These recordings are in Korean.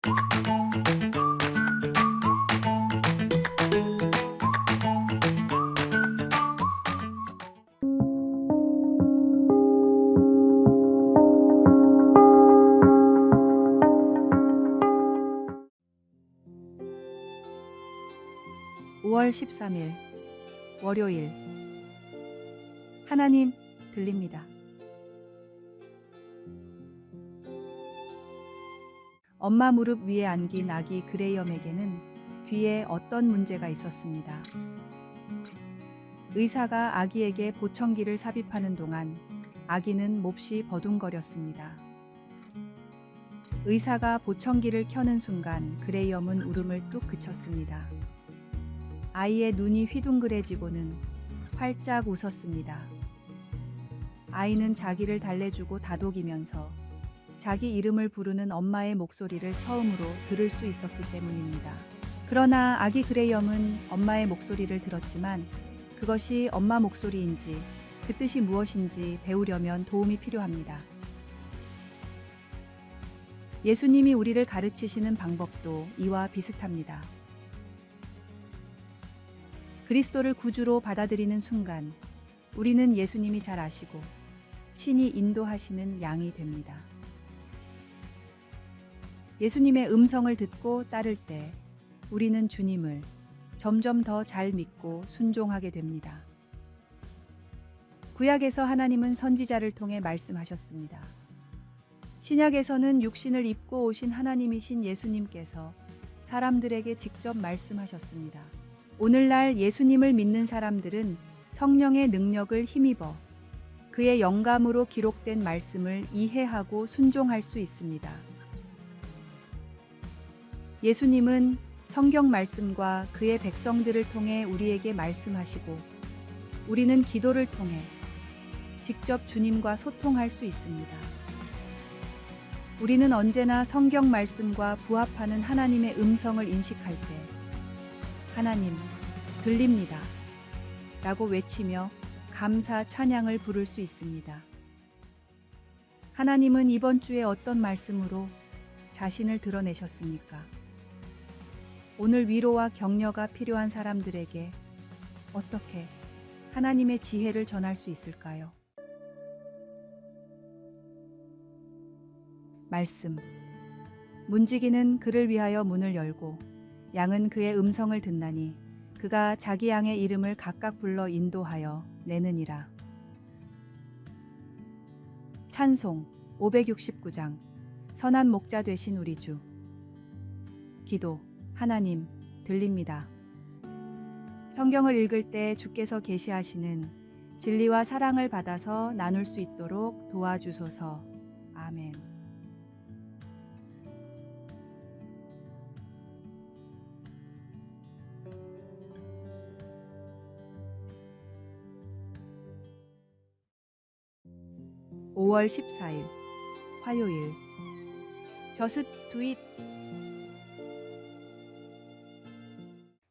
5월 13일 월요일. 하나님 들립니다. 엄마 무릎 위에 안긴 아기 그레이엄에게는 귀에 어떤 문제가 있었습니다. 의사가 아기에게 보청기를 삽입하는 동안 아기는 몹시 버둥거렸습니다. 의사가 보청기를 켜는 순간 그레이엄은 울음을 뚝 그쳤습니다. 아이의 눈이 휘둥그레지고는 활짝 웃었습니다. 아이는 자기를 달래주고 다독이면서 자기 이름을 부르는 엄마의 목소리를 처음으로 들을 수 있었기 때문입니다. 그러나 아기 그레이엄은 엄마의 목소리를 들었지만 그것이 엄마 목소리인지 그 뜻이 무엇인지 배우려면 도움이 필요합니다. 예수님이 우리를 가르치시는 방법도 이와 비슷합니다. 그리스도를 구주로 받아들이는 순간 우리는 예수님이 잘 아시고 친히 인도하시는 양이 됩니다. 예수님의 음성을 듣고 따를 때 우리는 주님을 점점 더 잘 믿고 순종하게 됩니다. 구약에서 하나님은 선지자를 통해 말씀하셨습니다. 신약에서는 육신을 입고 오신 하나님이신 예수님께서 사람들에게 직접 말씀하셨습니다. 오늘날 예수님을 믿는 사람들은 성령의 능력을 힘입어 그의 영감으로 기록된 말씀을 이해하고 순종할 수 있습니다. 예수님은 성경 말씀과 그의 백성들을 통해 우리에게 말씀하시고 우리는 기도를 통해 직접 주님과 소통할 수 있습니다. 우리는 언제나 성경 말씀과 부합하는 하나님의 음성을 인식할 때 하나님, 들립니다. 라고 외치며 감사 찬양을 부를 수 있습니다. 하나님은 이번 주에 어떤 말씀으로 자신을 드러내셨습니까? 오늘 위로와 격려가 필요한 사람들에게 어떻게 하나님의 지혜를 전할 수 있을까요? 말씀. 문지기는 그를 위하여 문을 열고 양은 그의 음성을 듣나니 그가 자기 양의 이름을 각각 불러 인도하여 내느니라. 찬송 569장. 선한 목자 되신 우리 주. 기도. 하나님 들립니다. 성경을 읽을 때 주께서 계시하시는 진리와 사랑을 받아서 나눌 수 있도록 도와주소서. 아멘. (5월 14일) 화요일. Just do it.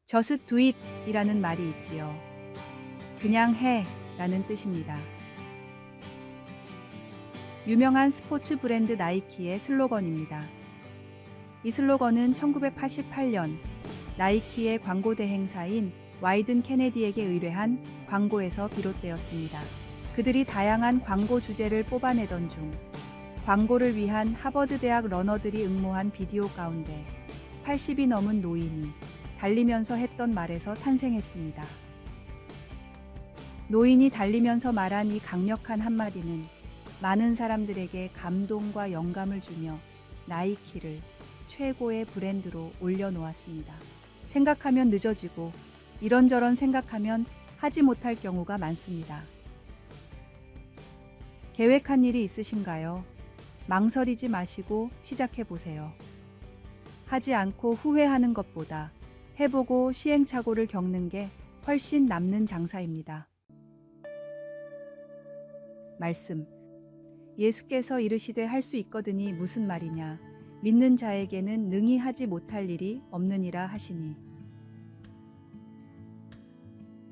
Just do it 이라는 말이 있지요. 그냥 해 라는 뜻입니다. 유명한 스포츠 브랜드 나이키의 슬로건입니다. 이 슬로건은 1988년 나이키의 광고 대행사인 와이든 케네디에게 의뢰한 광고에서 비롯되었습니다. 그들이 다양한 광고 주제를 뽑아내던 중 광고를 위한 하버드 대학 러너들이 응모한 비디오 가운데 80이 넘은 노인이 달리면서 했던 말에서 탄생했습니다. 노인이 달리면서 말한 이 강력한 한마디는 많은 사람들에게 감동과 영감을 주며 나이키를 최고의 브랜드로 올려놓았습니다. 생각하면 늦어지고 이런저런 생각하면 하지 못할 경우가 많습니다. 계획한 일이 있으신가요? 망설이지 마시고 시작해 보세요. 하지 않고 후회하는 것보다 해보고 시행착오를 겪는 게 훨씬 남는 장사입니다. 말씀. 예수께서 이르시되 할 수 있거든이 무슨 말이냐. 믿는 자에게는 능히 하지 못할 일이 없느니라 하시니.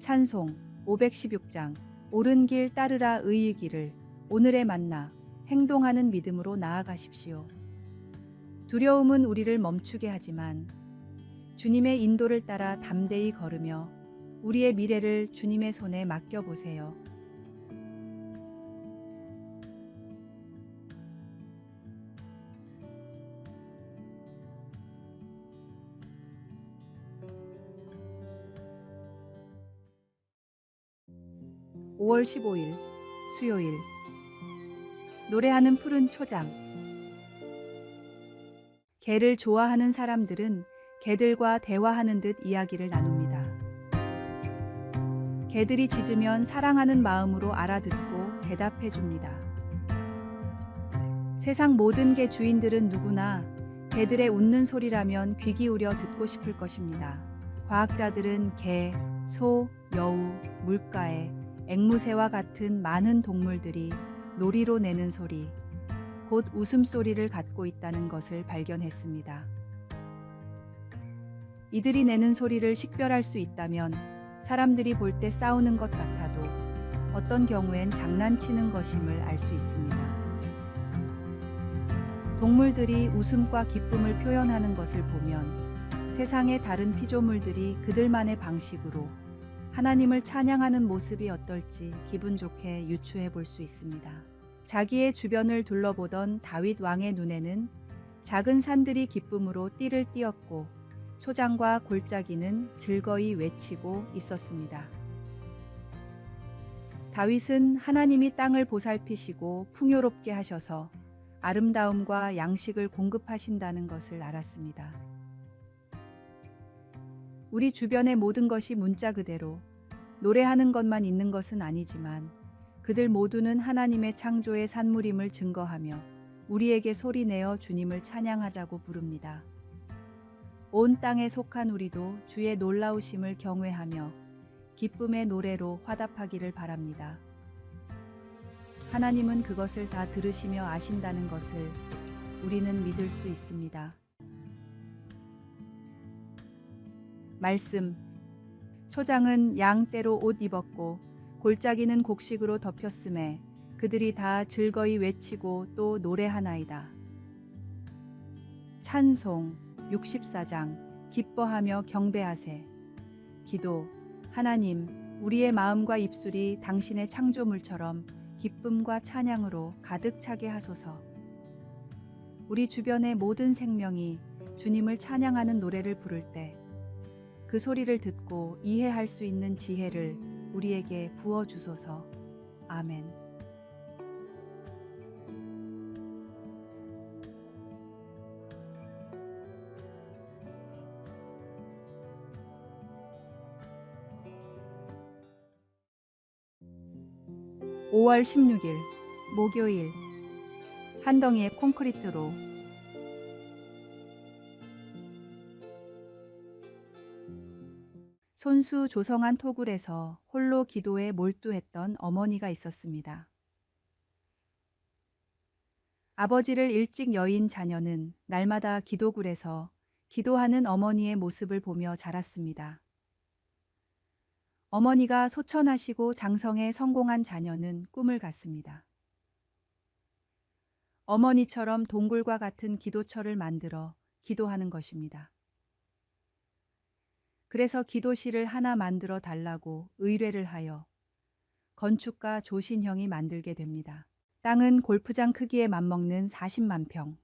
찬송 516장. 옳은 길 따르라 의의 길을 오늘의 만나 행동하는 믿음으로 나아가십시오. 두려움은 우리를 멈추게 하지만 주님의 인도를 따라 담대히 걸으며 우리의 미래를 주님의 손에 맡겨보세요. (5월 15일) 수요일. 노래하는 푸른 초장. 개를 좋아하는 사람들은 개들과 대화하는 듯 이야기를 나눕니다. 개들이 짖으면 사랑하는 마음으로 알아듣고 대답해 줍니다. 세상 모든 개 주인들은 누구나 개들의 웃는 소리라면 귀 기울여 듣고 싶을 것입니다. 과학자들은 개, 소, 여우, 물가에, 앵무새와 같은 많은 동물들이 놀이로 내는 소리, 곧 웃음소리를 갖고 있다는 것을 발견했습니다. 이들이 내는 소리를 식별할 수 있다면 사람들이 볼 때 싸우는 것 같아도 어떤 경우엔 장난치는 것임을 알 수 있습니다. 동물들이 웃음과 기쁨을 표현하는 것을 보면 세상의 다른 피조물들이 그들만의 방식으로 하나님을 찬양하는 모습이 어떨지 기분 좋게 유추해 볼 수 있습니다. 자기의 주변을 둘러보던 다윗 왕의 눈에는 작은 산들이 기쁨으로 띠를 띄었고 초장과 골짜기는 즐거이 외치고 있었습니다. 다윗은 하나님이 땅을 보살피시고 풍요롭게 하셔서 아름다움과 양식을 공급하신다는 것을 알았습니다. 우리 주변의 모든 것이 문자 그대로 노래하는 것만 있는 것은 아니지만 그들 모두는 하나님의 창조의 산물임을 증거하며 우리에게 소리내어 주님을 찬양하자고 부릅니다. 온 땅에 속한 우리도 주의 놀라우심을 경외하며 기쁨의 노래로 화답하기를 바랍니다. 하나님은 그것을 다 들으시며 아신다는 것을 우리는 믿을 수 있습니다. 말씀. 초장은 양떼로 옷 입었고 골짜기는 곡식으로 덮였음에 그들이 다 즐거이 외치고 또 노래하나이다. 찬송 64장. 기뻐하며 경배하세. 기도. 하나님, 우리의 마음과 입술이 당신의 창조물처럼 기쁨과 찬양으로 가득 차게 하소서. 우리 주변의 모든 생명이 주님을 찬양하는 노래를 부를 때 그 소리를 듣고 이해할 수 있는 지혜를 우리에게 부어주소서. 아멘. (5월 16일) 목요일. 한 덩이의 콘크리트로. 손수 조성한 토굴에서 홀로 기도에 몰두했던 어머니가 있었습니다. 아버지를 일찍 여인 자녀는 날마다 기도굴에서 기도하는 어머니의 모습을 보며 자랐습니다. 어머니가 소천하시고 장성에 성공한 자녀는 꿈을 갖습니다. 어머니처럼 동굴과 같은 기도처를 만들어 기도하는 것입니다. 그래서 기도실을 하나 만들어 달라고 의뢰를 하여 건축가 조신형이 만들게 됩니다. 땅은 골프장 크기에 맞먹는 40만 평.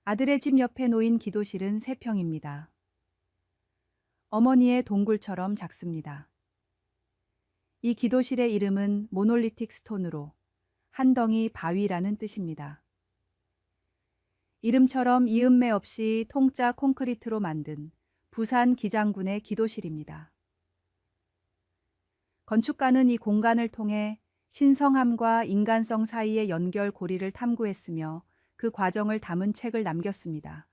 아들의 집 옆에 놓인 기도실은 3평입니다. 어머니의 동굴처럼 작습니다. 이 기도실의 이름은 모놀리틱 스톤으로 한 덩이 바위라는 뜻입니다. 이름처럼 이음매 없이 통짜 콘크리트로 만든 부산 기장군의 기도실입니다. 건축가는 이 공간을 통해 신성함과 인간성 사이의 연결 고리를 탐구했으며 그 과정을 담은 책을 남겼습니다.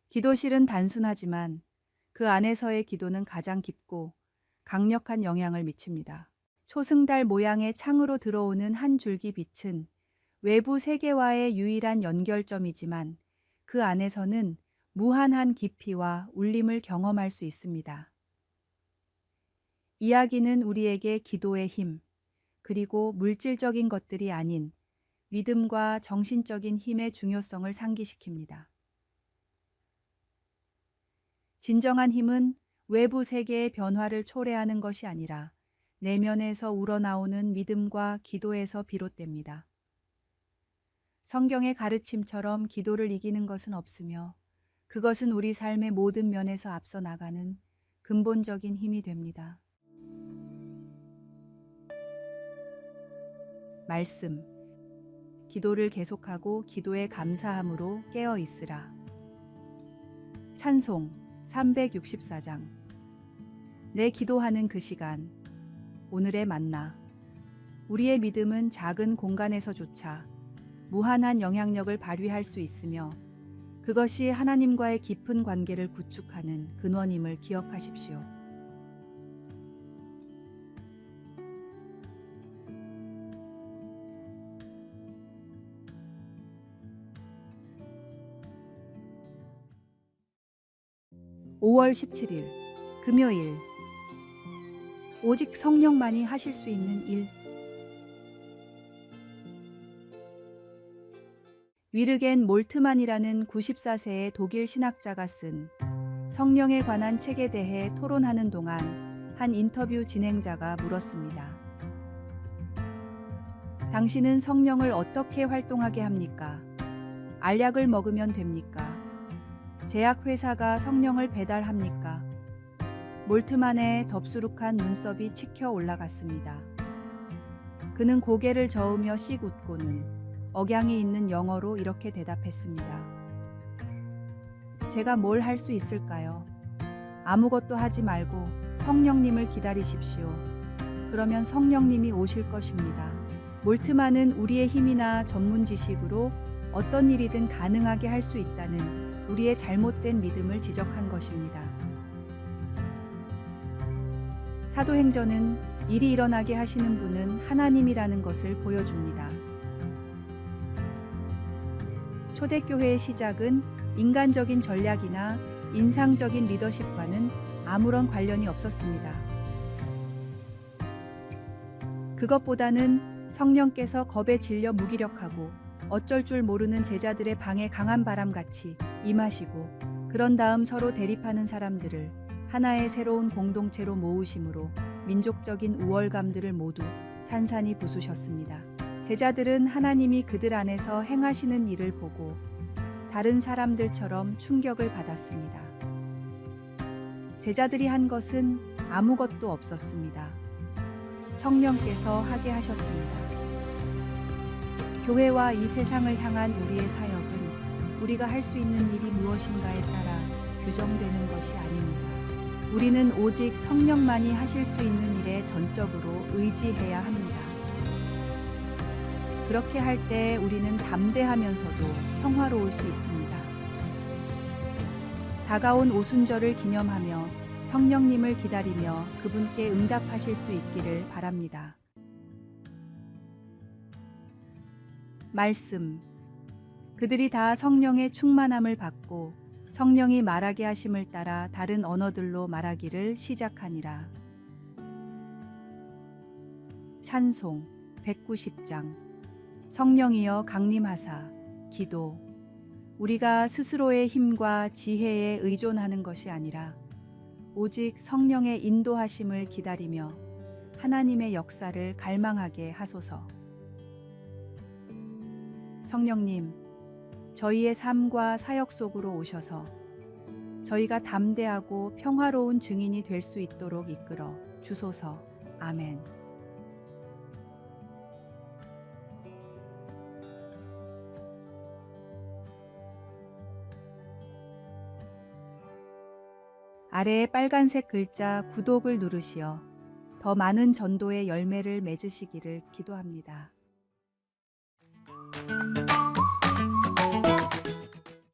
기도실은 단순하지만 그 안에서의 기도는 가장 깊고 강력한 영향을 미칩니다. 초승달 모양의 창으로 들어오는 한 줄기 빛은 외부 세계와의 유일한 연결점이지만 그 안에서는 무한한 깊이와 울림을 경험할 수 있습니다. 이야기는 우리에게 기도의 힘, 그리고 물질적인 것들이 아닌 믿음과 정신적인 힘의 중요성을 상기시킵니다. 진정한 힘은 외부 세계의 변화를 초래하는 것이 아니라 내면에서 우러나오는 믿음과 기도에서 비롯됩니다. 성경의 가르침처럼 기도를 이기는 것은 없으며 그것은 우리 삶의 모든 면에서 앞서 나가는 근본적인 힘이 됩니다. 말씀. 기도를 계속하고 기도에 감사함으로 깨어 있으라. 찬송 364장. 내 기도하는 그 시간. 오늘의 만나. 우리의 믿음은 작은 공간에서조차 무한한 영향력을 발휘할 수 있으며 그것이 하나님과의 깊은 관계를 구축하는 근원임을 기억하십시오. (5월 17일) 금요일. 오직 성령만이 하실 수 있는 일. 위르겐 몰트만이라는 94세의 독일 신학자가 쓴 성령에 관한 책에 대해 토론하는 동안 한 인터뷰 진행자가 물었습니다. 당신은 성령을 어떻게 활동하게 합니까? 알약을 먹으면 됩니까? 제약회사가 성령을 배달합니까? 몰트만의 덥수룩한 눈썹이 치켜 올라갔습니다. 그는 고개를 저으며 씩 웃고는 억양이 있는 영어로 이렇게 대답했습니다. 제가 뭘 할 수 있을까요? 아무것도 하지 말고 성령님을 기다리십시오. 그러면 성령님이 오실 것입니다. 몰트만은 우리의 힘이나 전문 지식으로 어떤 일이든 가능하게 할 수 있다는 우리의 잘못된 믿음을 지적한 것입니다. 사도행전은 일이 일어나게 하시는 분은 하나님이라는 것을 보여줍니다. 초대교회의 시작은 인간적인 전략이나 인상적인 리더십과는 아무런 관련이 없었습니다. 그것보다는 성령께서 겁에 질려 무기력하고 어쩔 줄 모르는 제자들의 방에 강한 바람같이 임하시고 그런 다음 서로 대립하는 사람들을 하나의 새로운 공동체로 모으심으로 민족적인 우월감들을 모두 산산이 부수셨습니다. 제자들은 하나님이 그들 안에서 행하시는 일을 보고 다른 사람들처럼 충격을 받았습니다. 제자들이 한 것은 아무것도 없었습니다. 성령께서 하게 하셨습니다. 교회와 이 세상을 향한 우리의 사역은 우리가 할 수 있는 일이 무엇인가에 따라 규정되는 것이 아닙니다. 우리는 오직 성령만이 하실 수 있는 일에 전적으로 의지해야 합니다. 그렇게 할 때 우리는 담대하면서도 평화로울 수 있습니다. 다가온 오순절을 기념하며 성령님을 기다리며 그분께 응답하실 수 있기를 바랍니다. 말씀. 그들이 다 성령의 충만함을 받고 성령이 말하게 하심을 따라 다른 언어들로 말하기를 시작하니라. 찬송 190장. 성령이여 강림하사. 기도. 우리가 스스로의 힘과 지혜에 의존하는 것이 아니라 오직 성령의 인도하심을 기다리며 하나님의 역사를 갈망하게 하소서. 성령님, 저희의 삶과 사역 속으로 오셔서 저희가 담대하고 평화로운 증인이 될 수 있도록 이끌어 주소서. 아멘. 아래의 빨간색 글자 구독을 누르시어 더 많은 전도의 열매를 맺으시기를 기도합니다.